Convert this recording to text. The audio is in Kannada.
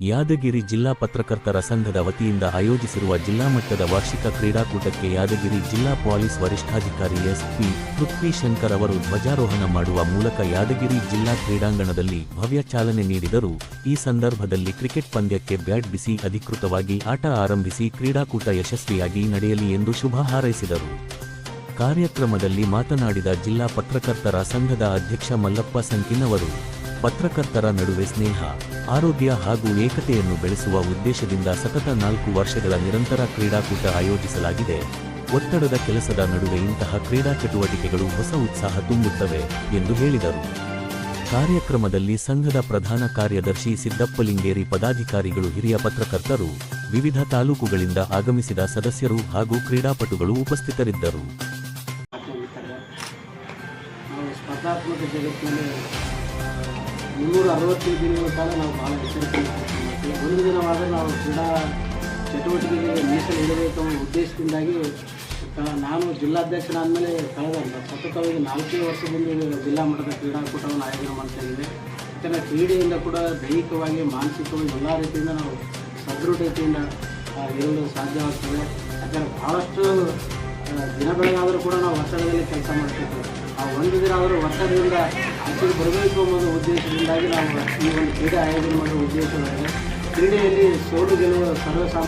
ಯಾದಗಿರಿ ಜಿಲ್ಲಾ ಪತ್ರಕರ್ತರ ಸಂಘದ ವತಿಯಿಂದ ಆಯೋಜಿಸಿರುವ ಜಿಲ್ಲಾ ಮಟ್ಟದ ವಾರ್ಷಿಕ ಕ್ರೀಡಾಕೂಟಕ್ಕೆ ಯಾದಗಿರಿ ಜಿಲ್ಲಾ ಪೊಲೀಸ್ ವರಿಷ್ಠಾಧಿಕಾರಿ ಎಸ್.ಪಿ. ಪೃಥ್ವಿ ಶಂಕರ್ ಅವರು ಧ್ವಜಾರೋಹಣ ಮಾಡುವ ಮೂಲಕ ಯಾದಗಿರಿ ಜಿಲ್ಲಾ ಕ್ರೀಡಾಂಗಣದಲ್ಲಿ ಭವ್ಯ ಚಾಲನೆ ನೀಡಿದರು. ಈ ಸಂದರ್ಭದಲ್ಲಿ ಕ್ರಿಕೆಟ್ ಪಂದ್ಯಕ್ಕೆ ಬ್ಯಾಟ್ ಬೀಸಿ ಅಧಿಕೃತವಾಗಿ ಆಟ ಆರಂಭಿಸಿ ಕ್ರೀಡಾಕೂಟ ಯಶಸ್ವಿಯಾಗಿ ನಡೆಯಲಿ ಎಂದು ಶುಭ ಹಾರೈಸಿದರು. ಕಾರ್ಯಕ್ರಮದಲ್ಲಿ ಮಾತನಾಡಿದ ಜಿಲ್ಲಾ ಪತ್ರಕರ್ತರ ಸಂಘದ ಅಧ್ಯಕ್ಷ ಮಲ್ಲಪ್ಪ ಸಂಕಿನವರು, ಪತ್ರಕರ್ತರ ನಡುವೆ ಸ್ನೇಹ, ಆರೋಗ್ಯ ಹಾಗೂ ಏಕತೆಯನ್ನು ಬೆಳೆಸುವ ಉದ್ದೇಶದಿಂದ ಸತತ 4 ವರ್ಷಗಳ ನಿರಂತರ ಕ್ರೀಡಾಕೂಟ ಆಯೋಜಿಸಲಾಗಿದೆ. ಒತ್ತಡದ ಕೆಲಸದ ನಡುವೆ ಇಂತಹ ಕ್ರೀಡಾ ಚಟುವಟಿಕೆಗಳು ಹೊಸ ಉತ್ಸಾಹ ತುಂಬುತ್ತವೆ ಎಂದು ಹೇಳಿದರು. ಕಾರ್ಯಕ್ರಮದಲ್ಲಿ ಸಂಘದ ಪ್ರಧಾನ ಕಾರ್ಯದರ್ಶಿ ಸಿದ್ದಪ್ಪಲಿಂಗೇರಿ, ಪದಾಧಿಕಾರಿಗಳು, ಹಿರಿಯ ಪತ್ರಕರ್ತರು, ವಿವಿಧ ತಾಲೂಕುಗಳಿಂದ ಆಗಮಿಸಿದ ಸದಸ್ಯರು ಹಾಗೂ ಕ್ರೀಡಾಪಟುಗಳು ಉಪಸ್ಥಿತರಿದ್ದರು. ಸ್ಪರ್ಧಾತ್ಮಕ ಜಗತ್ತಿನಲ್ಲಿ 365 ದಿನಗಳ ಕಾಲ ನಾವು ಭಾಳ ಎಚ್ಚರಿಕೆಯಿಂದ ಒಂದು ದಿನವಾದರೆ ನಾವು ಕ್ರೀಡಾ ಚಟುವಟಿಕೆಗೆ ಮೀಸಲು ಇಡಬೇಕು ಅನ್ನೋ ಉದ್ದೇಶದಿಂದಾಗಿ ನಾನು ಜಿಲ್ಲಾಧ್ಯಕ್ಷನಾದಮೇಲೆ ಕಳೆದ ಸತತವಾಗಿ 4 ವರ್ಷದಿಂದ ಜಿಲ್ಲಾ ಮಟ್ಟದ ಕ್ರೀಡಾಕೂಟವನ್ನು ಆಯೋಜನೆ ಮಾಡ್ತಾ ಇದ್ದೇವೆ. ಯಾಕಂದರೆ ಕ್ರೀಡೆಯಿಂದ ಕೂಡ ದೈಹಿಕವಾಗಿ, ಮಾನಸಿಕವಾಗಿ ಎಲ್ಲ ರೀತಿಯಿಂದ ನಾವು ಸದೃಢತೆಯಿಂದ ಇರಲು ಸಾಧ್ಯವಾಗ್ತದೆ. ಯಾಕಂದರೆ ಭಾಳಷ್ಟು ದಿನ ಬೆಳಗಾದರೂ ಕೂಡ ನಾವು ಒತ್ತಡದಲ್ಲಿ ಕೆಲಸ ಮಾಡ್ತಿದ್ದೇವೆ. ಆ ಒಂದು ದಿನ ಆದರೂ ಒತ್ತಡದಿಂದ ಆಚೆಗೆ ಬರಬೇಕು ಅನ್ನೋ ಉದ್ದೇಶದಿಂದಾಗಿ ನಾವು ಈ ಒಂದು ಕ್ರೀಡೆ ಆಯೋಜನೆ ಮಾಡುವ ಉದ್ದೇಶವಾಗಿದೆ. ಕ್ರೀಡೆಯಲ್ಲಿ ಸೋಲು ಗೆಲುವು ಸರ್ವಸಾಮಾನ್ಯ.